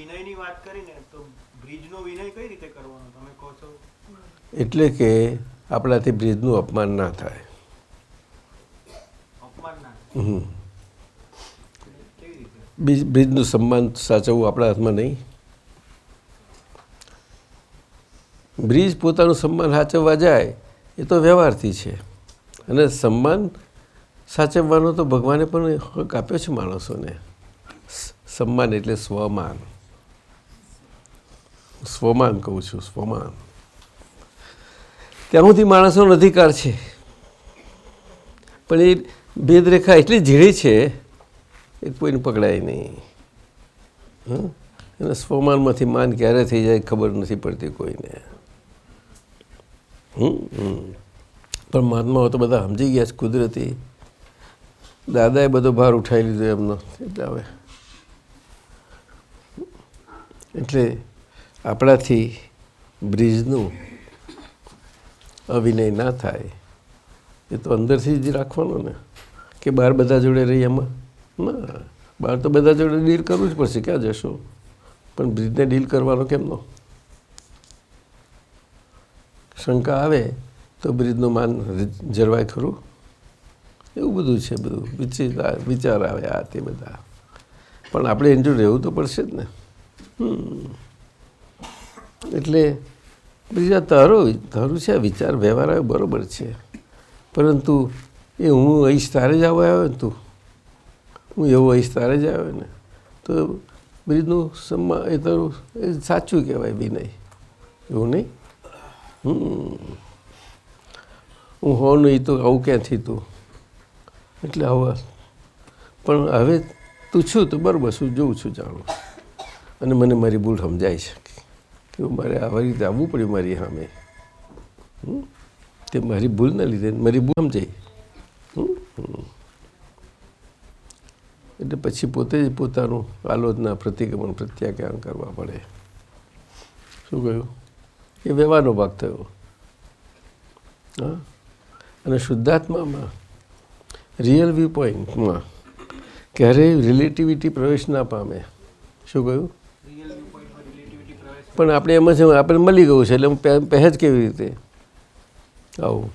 વિનયની વાત કરીને તો બ્રિજનો વિનય કઈ રીતે કરવાનો તમે કહો છો? એટલે કે આપણાથી બ્રિજનું અપમાન ના થાય. અપમાન ના કેવી રીતે? બ્રિજનું સન્માન સાચવવું આપણા હાથમાં નહીં. બ્રિજ પોતાનું સન્માન સાચવવા જાય એ તો વ્યવહારથી છે, અને સન્માન સાચવવાનો તો ભગવાને પણ હક આપ્યો છે માણસોને. સન્માન એટલે સ્વમાન. સ્વમાન કહું છું, સ્વમાન. ત્યાં સુધી માણસોનો અધિકાર છે, પણ એ ભેદરેખા એટલી ઝીણી છે એ કોઈને પકડાય નહીં. અને સ્વમાનમાંથી માન ક્યારે થઈ જાય ખબર નથી પડતી કોઈને. પણ મહાત્માઓ તો બધા સમજી ગયા છે કુદરતી. દાદાએ બધો ભાર ઉઠાવી લીધો એમનો. એટલે આપણાથી બ્રિજનું અવિનય ના થાય એ તો અંદરથી જ રાખવાનો ને, કે બહાર બધા જોડે રહી એમાં ના. બહાર તો બધા જોડે ડીલ કરવું જ પડશે, ક્યાં જશો? પણ બ્રિજને ડીલ કરવાનો કેમનો? શંકા આવે તો બ્રિજનું માન જળવાય ખરું? એવું બધું છે, બધું વિચાર આવે આ તે બધા. પણ આપણે એની જોડે રહેવું તો પડશે જ ને. એટલે બીજા તારું છે વિચાર વ્યવહાર આવ્યો બરાબર છે, પરંતુ એ હું અહીં તારે જ આવ્યો ને, તું હું એવો અહીં તારે જ આવ્યો ને, તો બ્રિજનું સન્માન એ તારું એ સાચું કહેવાય વિનય. એવું નહીં? હું હો નહીં તો આવું ક્યાંથી તું? એટલે હવે પણ હવે તું છું તો બરાબર શું જોઉં છું, જાણું. અને મને મારી ભૂલ સમજાય છે કે મારે આવી રીતે આવવું પડ્યું મારી સામે. તે મારી ભૂલના લીધે મારી ભૂલ સમજાઈ. એટલે પછી પોતે જ પોતાનું આલોચના પ્રતિક્રમણ પ્રત્યાખ્યાન કરવા પડે. શું કહ્યું? એ વ્યવહારનો ભાગ થયો. હા, અને શુદ્ધાત્મામાં રિયલ વ્યૂ પોઈન્ટમાં ક્યારેય રિલેટિવિટી પ્રવેશ ના પામે. શું કહ્યું? પણ આપણે એમાં છે આપણે મળી ગયું છે એટલે હું પહેજ કેવી રીતે આવું